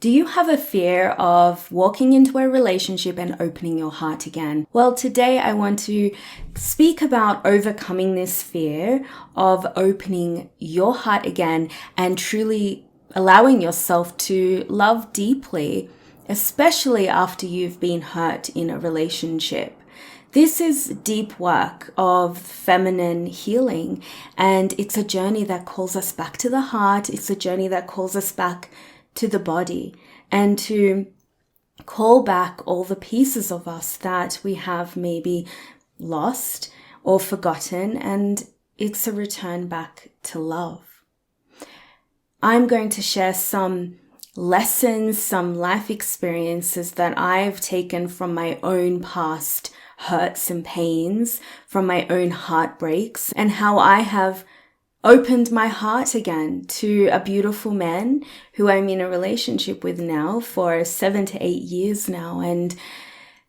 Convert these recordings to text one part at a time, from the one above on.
Do you have a fear of walking into a relationship and opening your heart again? Well, today I want to speak about overcoming this fear of opening your heart again and truly allowing yourself to love deeply, especially after you've been hurt in a relationship. This is deep work of feminine healing, and it's a journey that calls us back to the heart. It's a journey that calls us back to the body and to call back all the pieces of us that we have maybe lost or forgotten, and it's a return back to love. I'm going to share some lessons, some life experiences that I've taken from my own past hurts and pains, from my own heartbreaks, and how I have opened my heart again to a beautiful man who I'm in a relationship with now for 7 to 8 years now. And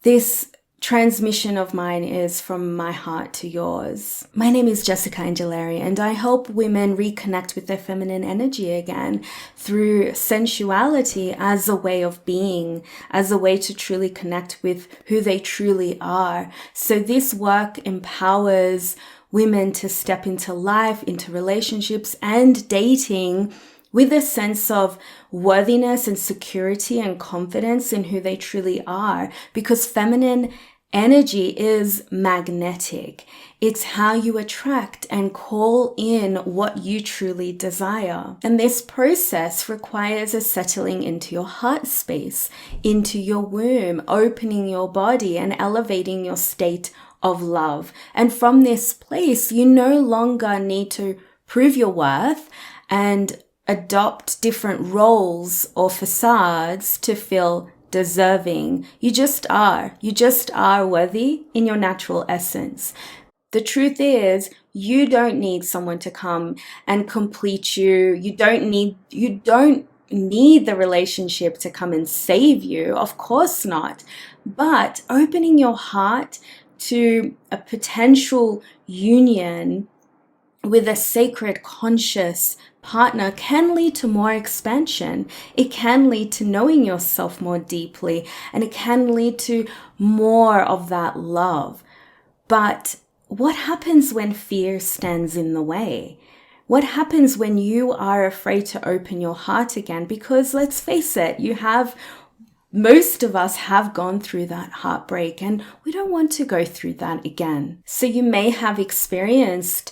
this transmission of mine is from my heart to yours. My name is Jessica Angeleri, and I help women reconnect with their feminine energy again through sensuality as a way of being, as a way to truly connect with who they truly are. So this work empowers women to step into life, into relationships and dating with a sense of worthiness and security and confidence in who they truly are, because feminine energy is magnetic. It's how you attract and call in what you truly desire. And this process requires a settling into your heart space, into your womb, opening your body and elevating your state of love. And from this place, you no longer need to prove your worth and adopt different roles or facades to feel deserving. You just are. You just are worthy in your natural essence. The truth is, you don't need someone to come and complete you. You don't need the relationship to come and save you. Of course not. But opening your heart to a potential union with a sacred, conscious partner can lead to more expansion. It can lead to knowing yourself more deeply, and it can lead to more of that love. But what happens when fear stands in the way? What happens when you are afraid to open your heart again? Because let's face it, most of us have gone through that heartbreak, and we don't want to go through that again. So you may have experienced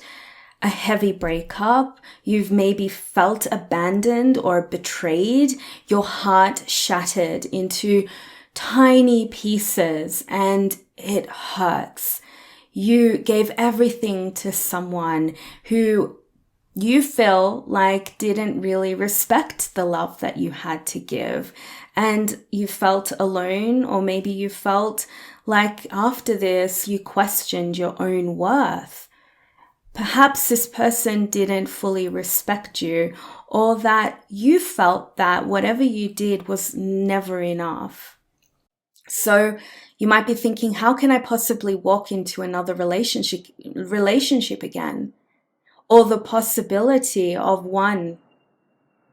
a heavy breakup. You've maybe felt abandoned or betrayed. Your heart shattered into tiny pieces and it hurts. You gave everything to someone who you feel like didn't really respect the love that you had to give. And you felt alone, or maybe you felt like after this, you questioned your own worth. Perhaps this person didn't fully respect you, or that you felt that whatever you did was never enough. So you might be thinking, how can I possibly walk into another relationship again? Or the possibility of one,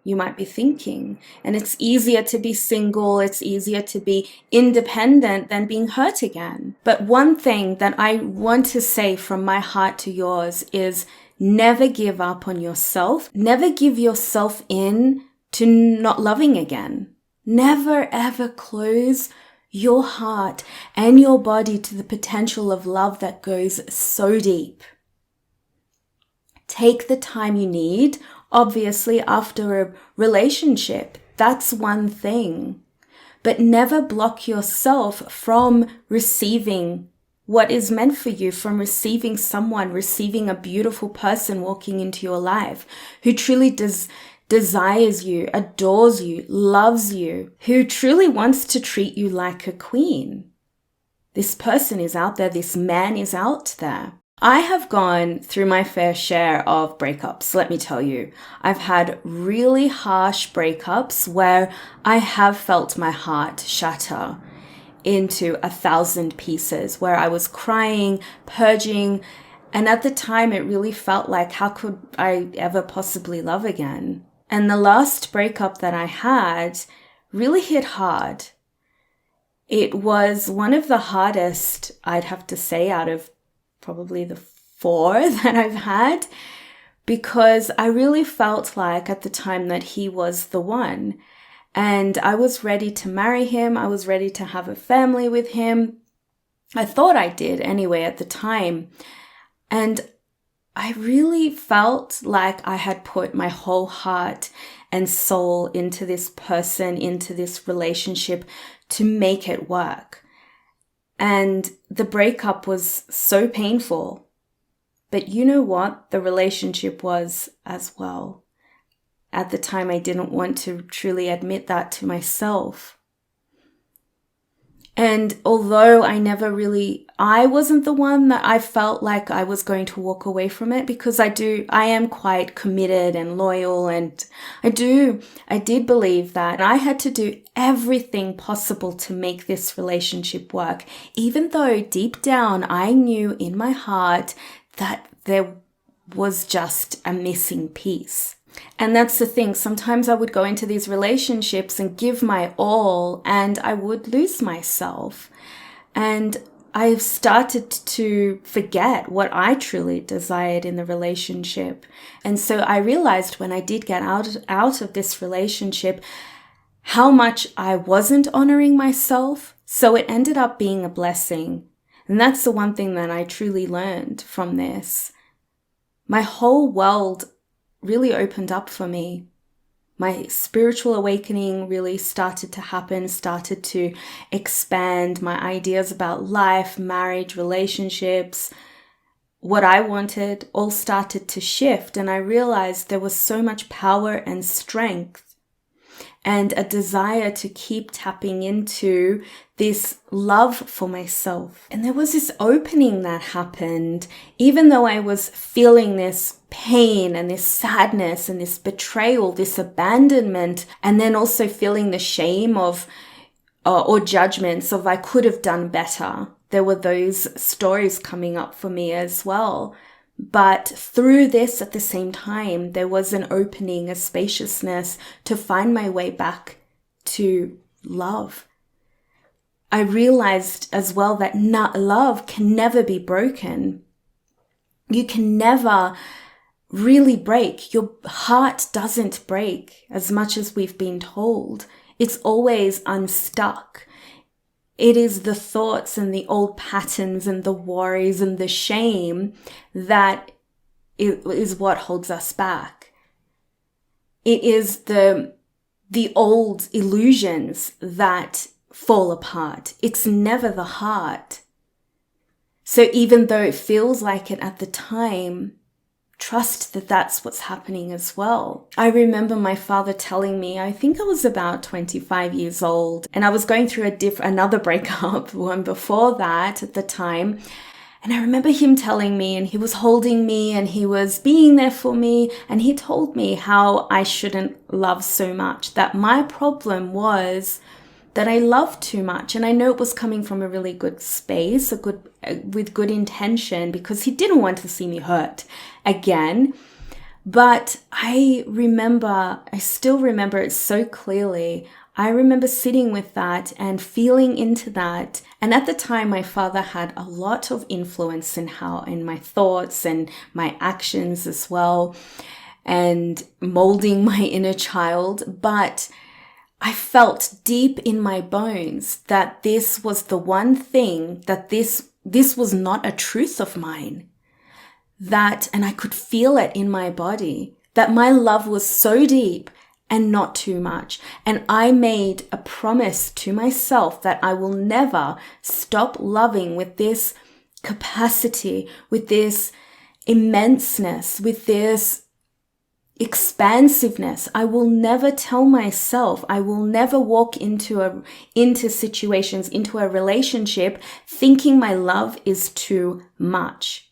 you might be thinking. And it's easier to be single, it's easier to be independent than being hurt again. But one thing that I want to say from my heart to yours is never give up on yourself. Never give yourself in to not loving again. Never ever close your heart and your body to the potential of love that goes so deep. Take the time you need. Obviously, after a relationship, that's one thing. But never block yourself from receiving what is meant for you, from receiving a beautiful person walking into your life who truly desires you, adores you, loves you, who truly wants to treat you like a queen. This person is out there. This man is out there. I have gone through my fair share of breakups, let me tell you. I've had really harsh breakups where I have felt my heart shatter into 1,000 pieces, where I was crying, purging, and at the time it really felt like, how could I ever possibly love again? And the last breakup that I had really hit hard. It was one of the hardest, I'd have to say, out of probably the 4 that I've had, because I really felt like at the time that he was the one. And I was ready to marry him. I was ready to have a family with him. I thought I did anyway at the time. And I really felt like I had put my whole heart and soul into this person, into this relationship to make it work. And the breakup was so painful. But you know what? The relationship was as well. At the time, I didn't want to truly admit that to myself. And although I wasn't the one that I felt like I was going to walk away from it, because I am quite committed and loyal, and I did believe that I had to do everything possible to make this relationship work, even though deep down I knew in my heart that there was just a missing piece. And that's the thing. Sometimes I would go into these relationships and give my all, and I would lose myself. And I've started to forget what I truly desired in the relationship. And so I realized when I did get out of this relationship, how much I wasn't honoring myself. So it ended up being a blessing. And that's the one thing that I truly learned from this. My whole world really opened up for me. My spiritual awakening really started to happen, started to expand. My ideas about life, marriage, relationships, what I wanted all started to shift. And I realized there was so much power and strength and a desire to keep tapping into this love for myself. And there was this opening that happened, even though I was feeling this pain and this sadness and this betrayal, this abandonment, and then also feeling the shame of or judgments of I could have done better. There were those stories coming up for me as well. But through this, at the same time, there was an opening, a spaciousness to find my way back to love. I realized as well that love can never be broken. You can never really break. Your heart doesn't break as much as we've been told. It's always unstuck. It is the thoughts and the old patterns and the worries and the shame that is what holds us back. It is the old illusions that fall apart. It's never the heart. So even though it feels like it at the time, trust that that's what's happening as well. I remember my father telling me, I think I was about 25 years old, and I was going through another breakup, one before that at the time. And I remember him telling me, and he was holding me and he was being there for me. And he told me how I shouldn't love so much, that my problem was that I loved too much. And I know it was coming from a really good space, with good intention, because he didn't want to see me hurt again. But I still remember it so clearly. I remember sitting with that and feeling into that. And at the time, my father had a lot of influence in my thoughts and my actions as well, and molding my inner child. But I felt deep in my bones that this was the one thing, that this was not a truth of mine. And I could feel it in my body, that my love was so deep and not too much. And I made a promise to myself that I will never stop loving with this capacity, with this immenseness, with this expansiveness. I will never tell myself, I will never walk into situations, into a relationship thinking my love is too much.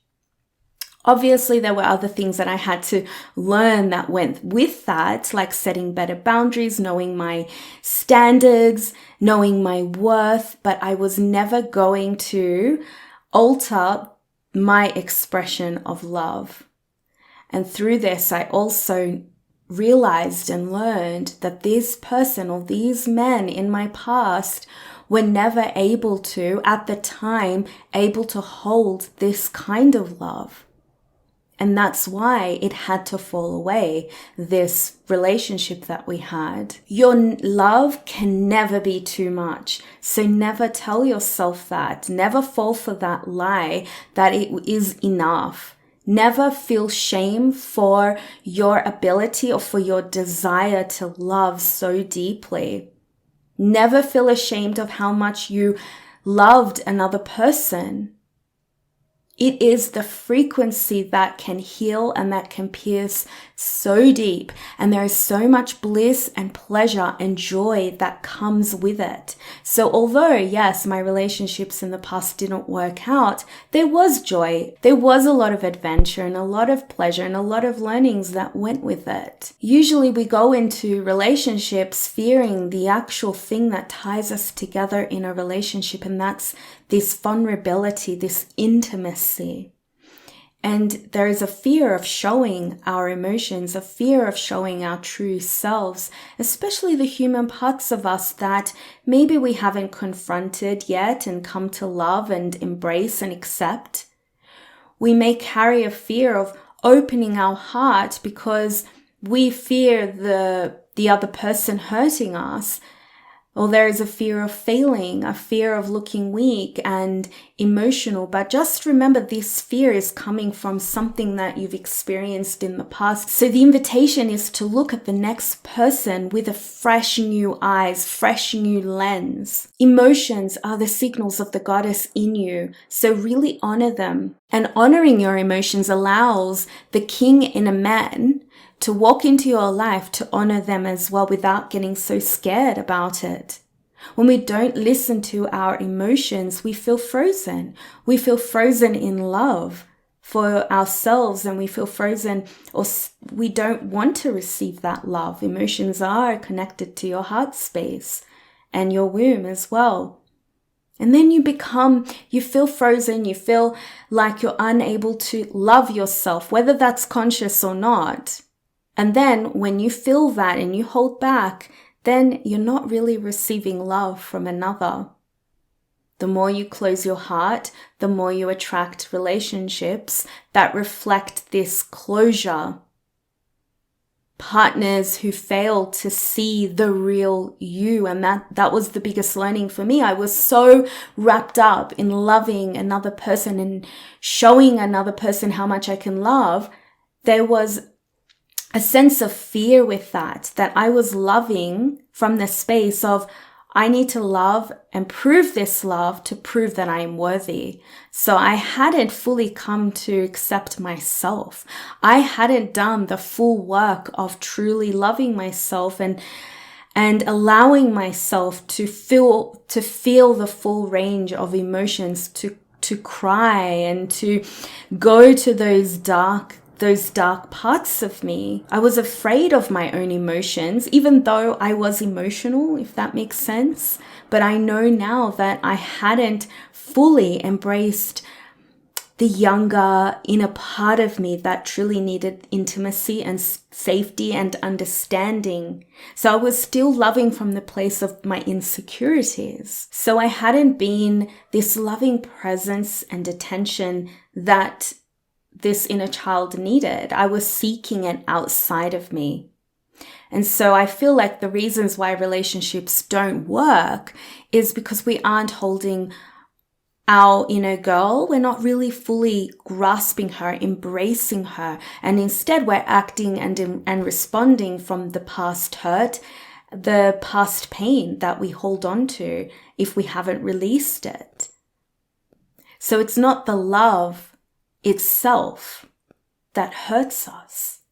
Obviously, there were other things that I had to learn that went with that, like setting better boundaries, knowing my standards, knowing my worth, but I was never going to alter my expression of love. And through this, I also realized and learned that this person or these men in my past were never able to, at the time, able to hold this kind of love. And that's why it had to fall away, this relationship that we had. Your love can never be too much. So never tell yourself that. Never fall for that lie that it is enough. Never feel shame for your ability or for your desire to love so deeply. Never feel ashamed of how much you loved another person. It is the frequency that can heal and that can pierce so deep. And there is so much bliss and pleasure and joy that comes with it. So although, yes, my relationships in the past didn't work out, there was joy. There was a lot of adventure and a lot of pleasure and a lot of learnings that went with it. Usually we go into relationships fearing the actual thing that ties us together in a relationship, and that's this vulnerability, this intimacy. And there is a fear of showing our emotions, a fear of showing our true selves, especially the human parts of us that maybe we haven't confronted yet and come to love and embrace and accept. We may carry a fear of opening our heart because we fear the other person hurting us. Or there is a fear of failing, a fear of looking weak and emotional. But just remember, this fear is coming from something that you've experienced in the past. So the invitation is to look at the next person with a fresh new eyes, fresh new lens. Emotions are the signals of the goddess in you. So really honor them. And honoring your emotions allows the king in a man to walk into your life, to honor them as well without getting so scared about it. When we don't listen to our emotions, we feel frozen. We feel frozen in love for ourselves, and we feel frozen, or we don't want to receive that love. Emotions are connected to your heart space and your womb as well. And then you feel frozen, you feel like you're unable to love yourself, whether that's conscious or not. And then when you feel that and you hold back, then you're not really receiving love from another. The more you close your heart, the more you attract relationships that reflect this closure. Partners who fail to see the real you. And that was the biggest learning for me. I was so wrapped up in loving another person and showing another person how much I can love. There was a sense of fear with that I was loving from the space of, I need to love and prove this love to prove that I am worthy. So I hadn't fully come to accept myself. I hadn't done the full work of truly loving myself and allowing myself to feel the full range of emotions, to cry and to go to those dark parts of me. I was afraid of my own emotions, even though I was emotional, if that makes sense. But I know now that I hadn't fully embraced the younger inner part of me that truly needed intimacy and safety and understanding. So I was still loving from the place of my insecurities. So I hadn't been this loving presence and attention that this inner child needed. I was seeking it outside of me. And so I feel like the reasons why relationships don't work is because we aren't holding our inner girl. We're not really fully grasping her, embracing her. And instead we're acting and responding from the past hurt, the past pain that we hold on to if we haven't released it. So it's not the love itself that hurts us.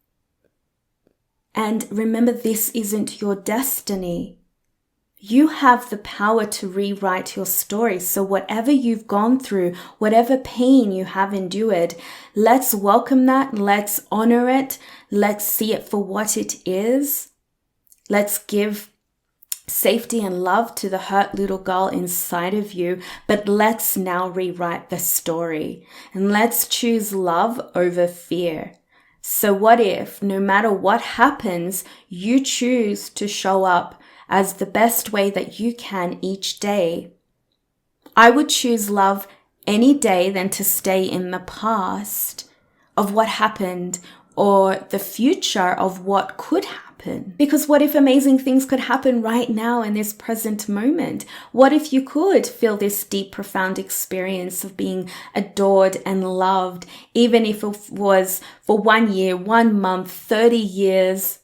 And remember, this isn't your destiny. You have the power to rewrite your story. So whatever you've gone through, whatever pain you have endured, let's welcome that. Let's honor it. Let's see it for what it is. Let's give safety and love to the hurt little girl inside of you, but let's now rewrite the story and let's choose love over fear. So what if, no matter what happens, you choose to show up as the best way that you can each day? I would choose love any day than to stay in the past of what happened or the future of what could happen. Because what if amazing things could happen right now in this present moment? What if you could feel this deep, profound experience of being adored and loved, even if it was for 1 year, 1 month, 30 years?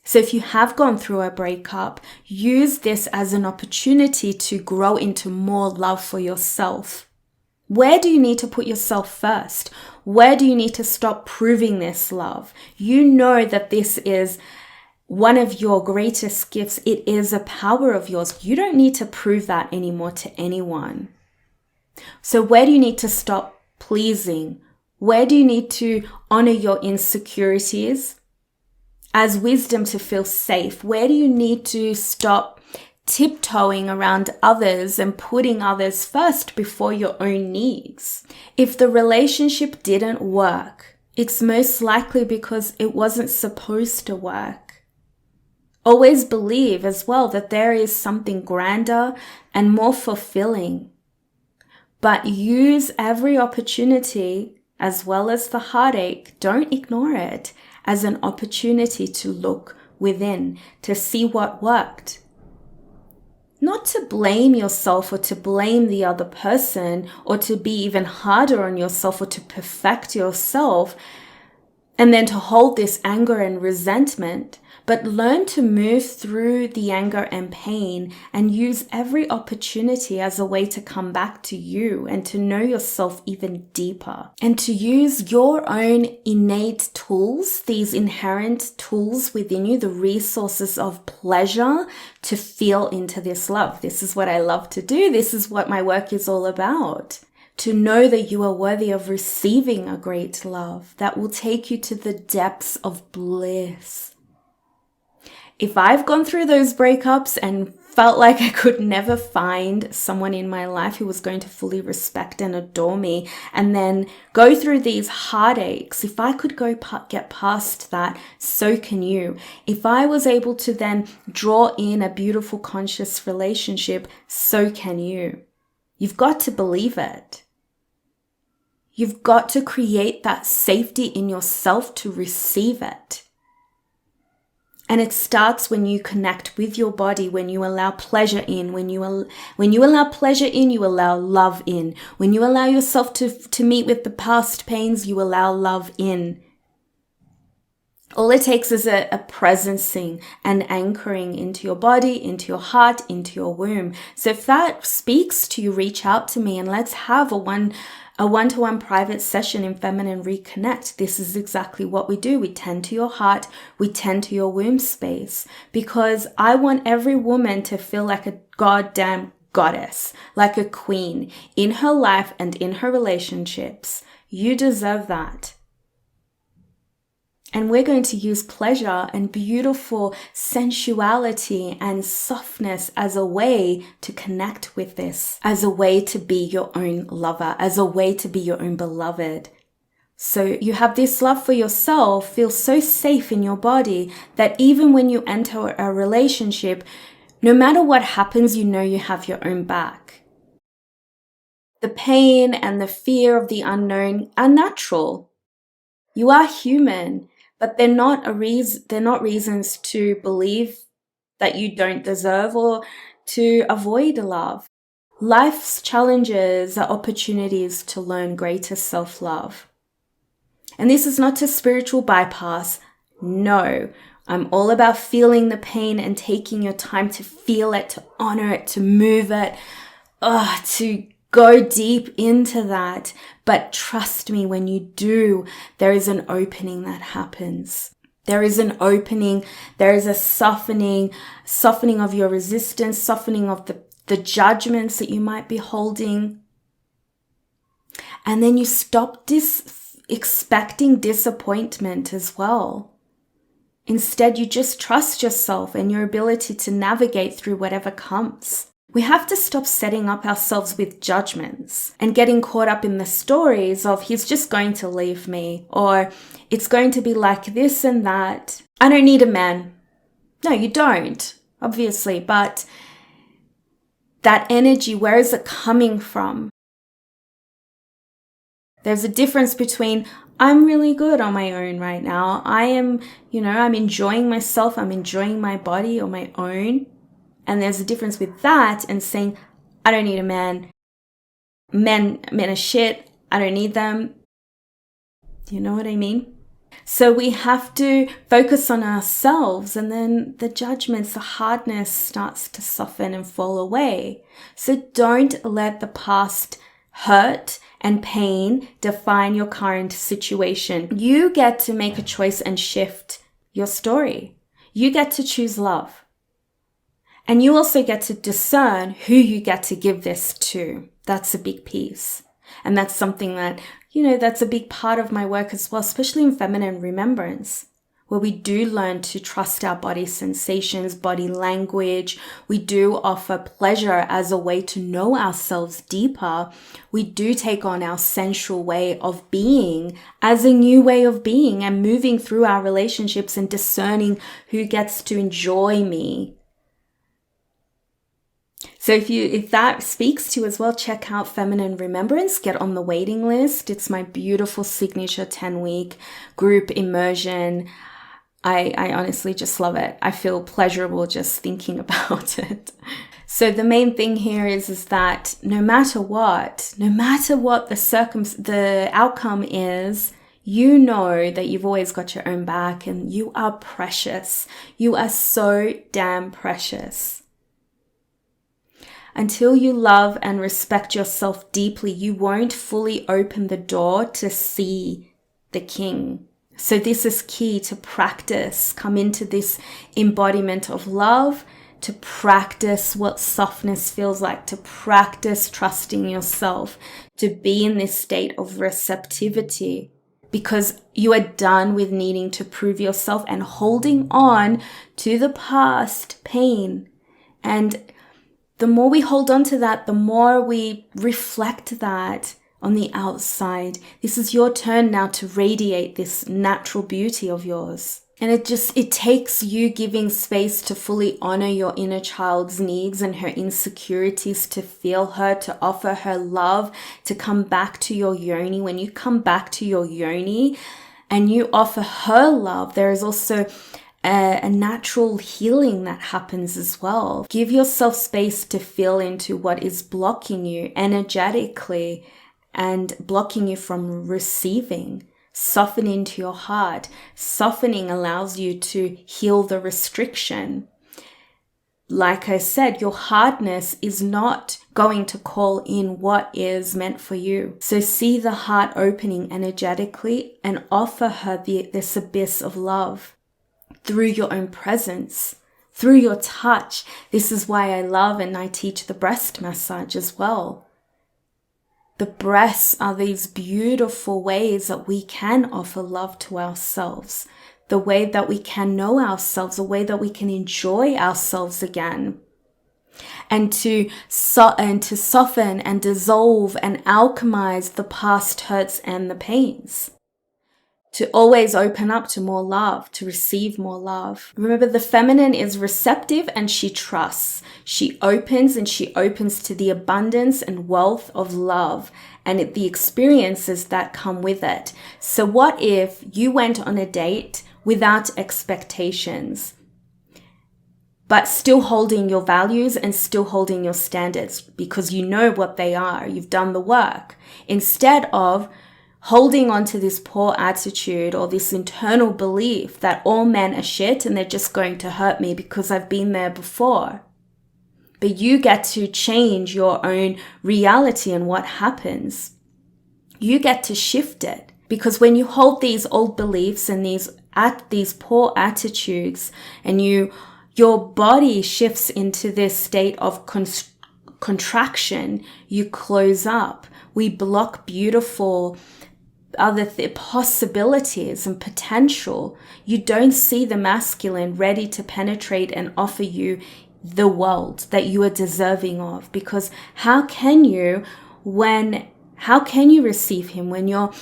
So if you have gone through a breakup, use this as an opportunity to grow into more love for yourself. Where do you need to put yourself first? Where do you need to stop proving this love? You know that this is one of your greatest gifts. It is a power of yours. You don't need to prove that anymore to anyone. So where do you need to stop pleasing? Where do you need to honor your insecurities as wisdom to feel safe? Where do you need to stop tiptoeing around others and putting others first before your own needs? If the relationship didn't work, it's most likely because it wasn't supposed to work. Always believe as well that there is something grander and more fulfilling. But use every opportunity, as well as the heartache, don't ignore it, as an opportunity to look within, to see what worked. Not to blame yourself or to blame the other person or to be even harder on yourself or to perfect yourself and then to hold this anger and resentment, but learn to move through the anger and pain and use every opportunity as a way to come back to you and to know yourself even deeper and to use your own innate tools, these inherent tools within you, the resources of pleasure, to feel into this love. This is what I love to do. This is what my work is all about. To know that you are worthy of receiving a great love that will take you to the depths of bliss. If I've gone through those breakups and felt like I could never find someone in my life who was going to fully respect and adore me and then go through these heartaches, if I could get past that, so can you. If I was able to then draw in a beautiful conscious relationship, so can you. You've got to believe it. You've got to create that safety in yourself to receive it. And it starts when you connect with your body, when you allow pleasure in. When you allow pleasure in, you allow love in. When you allow yourself to meet with the past pains, you allow love in. All it takes is a presencing and anchoring into your body, into your heart, into your womb. So if that speaks to you, reach out to me and let's have a one-to-one private session in Feminine Reconnect. This is exactly what we do. We tend to your heart, we tend to your womb space, because I want every woman to feel like a goddamn goddess, like a queen in her life and in her relationships. You deserve that. And we're going to use pleasure and beautiful sensuality and softness as a way to connect with this, as a way to be your own lover, as a way to be your own beloved. So you have this love for yourself, feel so safe in your body that even when you enter a relationship, no matter what happens, you know you have your own back. The pain and the fear of the unknown are natural. You are human. But they're not reasons to believe that you don't deserve or to avoid love. Life's challenges are opportunities to learn greater self-love. And this is not a spiritual bypass. No, I'm all about feeling the pain and taking your time to feel it, to honor it, to move it, to go deep into that. But trust me, when you do, there is an opening that happens. There is an opening. There is a softening of your resistance, softening of the judgments that you might be holding. And then you stop expecting disappointment as well. Instead, you just trust yourself and your ability to navigate through whatever comes. We have to stop setting up ourselves with judgments and getting caught up in the stories of he's just going to leave me, or it's going to be like this and that. I don't need a man. No, you don't, obviously, but that energy, where is it coming from? There's a difference between I'm really good on my own right now. I am, I'm enjoying myself. I'm enjoying my body on my own. And there's a difference with that and saying, I don't need a man. Men are shit. I don't need them. Do you know what I mean? So we have to focus on ourselves, and then the judgments, the hardness starts to soften and fall away. So don't let the past hurt and pain define your current situation. You get to make a choice and shift your story. You get to choose love. And you also get to discern who you get to give this to. That's a big piece. And that's something that, that's a big part of my work as well, especially in feminine remembrance, where we do learn to trust our body sensations, body language. We do offer pleasure as a way to know ourselves deeper. We do take on our sensual way of being as a new way of being and moving through our relationships and discerning who gets to enjoy me. So if that speaks to you as well, check out Feminine Remembrance, get on the waiting list. It's my beautiful signature 10-week group immersion. I honestly just love it. I feel pleasurable just thinking about it. So the main thing here is that no matter what the outcome is, you know that you've always got your own back and you are precious. You are so damn precious. Until you love and respect yourself deeply, you won't fully open the door to see the king. So this is key to practice. Come into this embodiment of love, to practice what softness feels like, to practice trusting yourself, to be in this state of receptivity, because you are done with needing to prove yourself and holding on to the past pain. And the more we hold on to that, the more we reflect that on the outside. This is your turn now to radiate this natural beauty of yours. And it takes you giving space to fully honor your inner child's needs and her insecurities, to feel her, to offer her love, to come back to your yoni. When you come back to your yoni and you offer her love, there is also a natural healing that happens as well. Give yourself space to feel into what is blocking you energetically and blocking you from receiving. Soften into your heart. Softening allows you to heal the restriction. Like I said, your hardness is not going to call in what is meant for you. So see the heart opening energetically and offer her this abyss of love. Through your own presence, through your touch. This is why I love and I teach the breast massage as well. The breasts are these beautiful ways that we can offer love to ourselves, the way that we can know ourselves, the way that we can enjoy ourselves again. And to soften and dissolve and alchemize the past hurts and the pains. To always open up to more love, to receive more love. Remember, the feminine is receptive and she trusts. She opens to the abundance and wealth of love and the experiences that come with it. So what if you went on a date without expectations, but still holding your values and still holding your standards because you know what they are. You've done the work. Instead of holding on to this poor attitude or this internal belief that all men are shit and they're just going to hurt me because I've been there before. But you get to change your own reality and what happens. You get to shift it, because when you hold these old beliefs and these poor attitudes and your body shifts into this state of contraction, you close up. We block beautiful other possibilities and potential. You don't see the masculine ready to penetrate and offer you the world that you are deserving of. Because how can you receive him when you're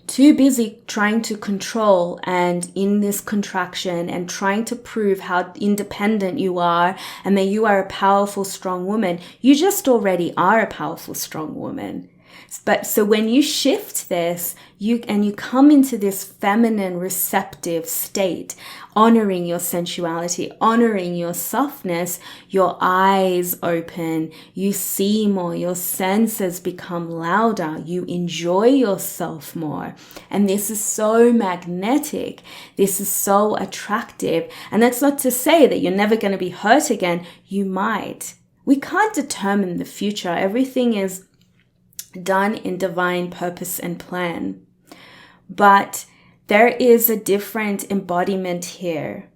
too busy trying to control and in this contraction and trying to prove how independent you are and that you are a powerful, strong woman? You just already are a powerful, strong woman. But so when you shift this, you come into this feminine, receptive state, honoring your sensuality, honoring your softness, your eyes open, you see more, your senses become louder, you enjoy yourself more. And this is so magnetic. This is so attractive. And that's not to say that you're never going to be hurt again. You might. We can't determine the future. Everything is done in divine purpose and plan. But there is a different embodiment here.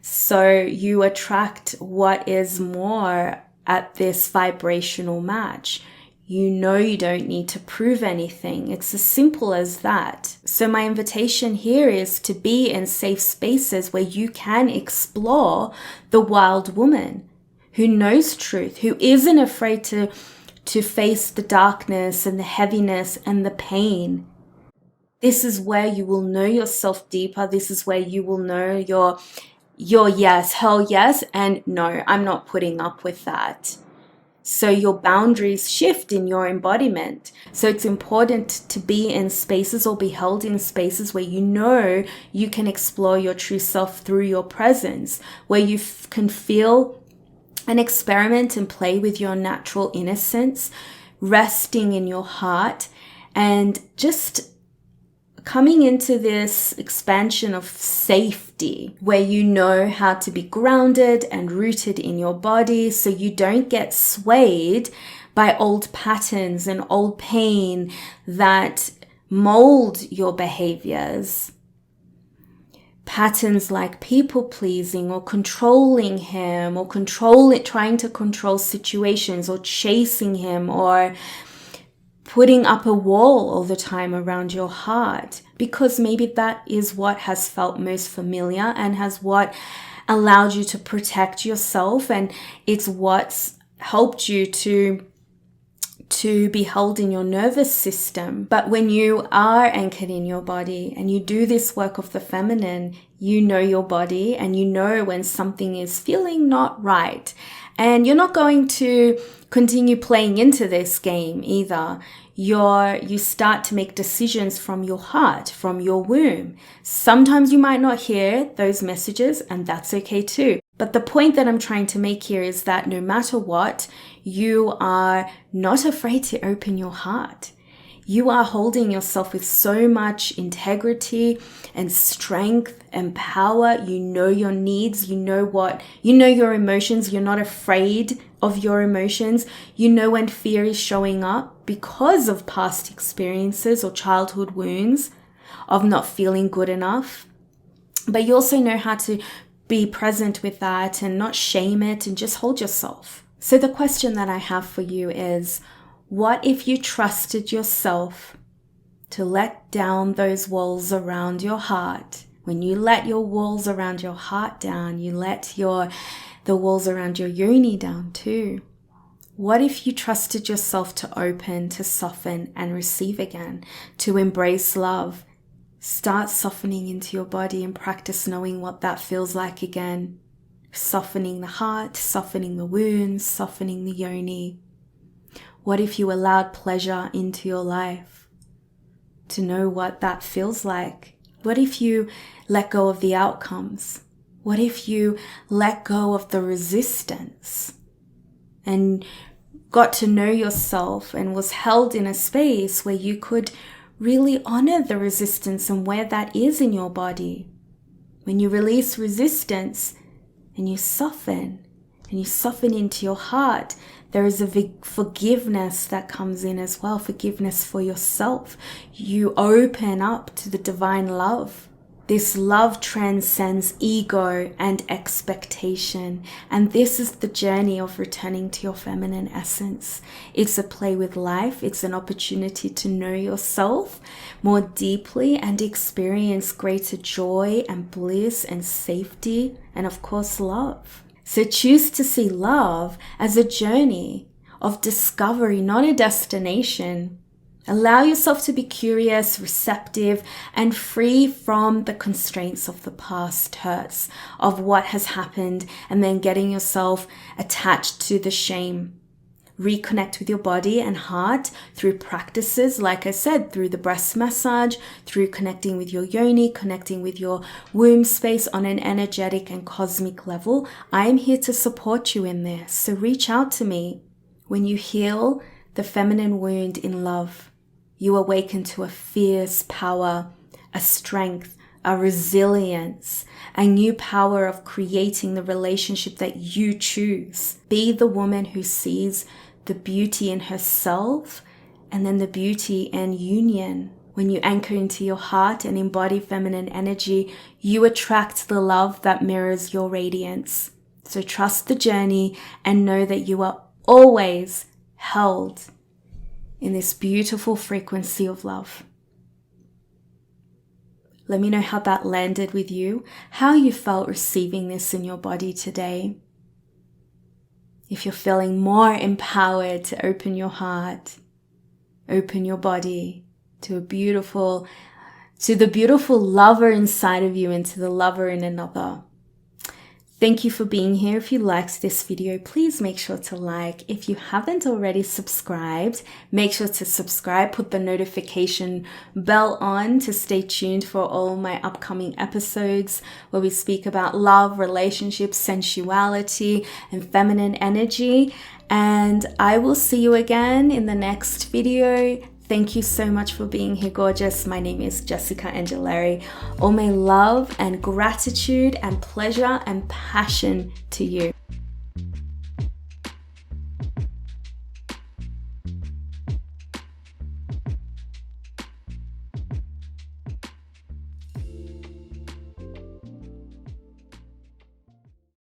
So you attract what is more at this vibrational match. You know you don't need to prove anything. It's as simple as that. So my invitation here is to be in safe spaces where you can explore the wild woman who knows truth, who isn't afraid to face the darkness and the heaviness and the pain. This is where you will know yourself deeper. This is where you will know your yes, hell yes, and no, I'm not putting up with that. So your boundaries shift in your embodiment. So it's important to be in spaces or be held in spaces where you know you can explore your true self through your presence, where you can feel and experiment and play with your natural innocence, resting in your heart, and just coming into this expansion of safety where you know how to be grounded and rooted in your body so you don't get swayed by old patterns and old pain that mold your behaviors. Patterns like people pleasing or controlling him or trying to control situations or chasing him or putting up a wall all the time around your heart, because maybe that is what has felt most familiar and has what allowed you to protect yourself, and it's what's helped you to be held in your nervous system. But when you are anchored in your body and you do this work of the feminine, you know your body and you know when something is feeling not right. And you're not going to continue playing into this game either. You start to make decisions from your heart, from your womb. Sometimes you might not hear those messages, and that's okay too. But the point that I'm trying to make here is that no matter what, you are not afraid to open your heart. You are holding yourself with so much integrity and strength and power. You know your needs. You know your emotions. You're not afraid of your emotions. You know when fear is showing up because of past experiences or childhood wounds of not feeling good enough. But you also know how to be present with that and not shame it and just hold yourself. So the question that I have for you is, what if you trusted yourself to let down those walls around your heart? When you let your walls around your heart down, you let the walls around your yoni down too. What if you trusted yourself to open, to soften and receive again, to embrace love? Start softening into your body and practice knowing what that feels like again. Softening the heart, softening the wounds, softening the yoni. What if you allowed pleasure into your life? To know what that feels like. What if you let go of the outcomes? What if you let go of the resistance and got to know yourself and was held in a space where you could really honor the resistance and where that is in your body? When you release resistance and you soften into your heart, there is a forgiveness that comes in as well, forgiveness for yourself. You open up to the divine love. This love transcends ego and expectation. And this is the journey of returning to your feminine essence. It's a play with life. It's an opportunity to know yourself more deeply and experience greater joy and bliss and safety and, of course, love. So choose to see love as a journey of discovery, not a destination. Allow yourself to be curious, receptive, and free from the constraints of the past hurts, of what has happened, and then getting yourself attached to the shame. Reconnect with your body and heart through practices, like I said, through the breast massage, through connecting with your yoni, connecting with your womb space on an energetic and cosmic level. I am here to support you in this. So reach out to me. When you heal the feminine wound in love, you awaken to a fierce power, a strength, a resilience, a new power of creating the relationship that you choose. Be the woman who sees the beauty in herself and then the beauty in union. When you anchor into your heart and embody feminine energy, you attract the love that mirrors your radiance. So trust the journey and know that you are always held in this beautiful frequency of love. Let me know how that landed with you, how you felt receiving this in your body today. If you're feeling more empowered to open your heart, open your body to the beautiful lover inside of you and to the lover in another. Thank you for being here. If you liked this video, please make sure to like. If you haven't already subscribed, make sure to subscribe. Put the notification bell on to stay tuned for all my upcoming episodes where we speak about love, relationships, sensuality, and feminine energy. And I will see you again in the next video. Thank you so much for being here, gorgeous. My name is Jessica Angelari. All my love and gratitude and pleasure and passion to you.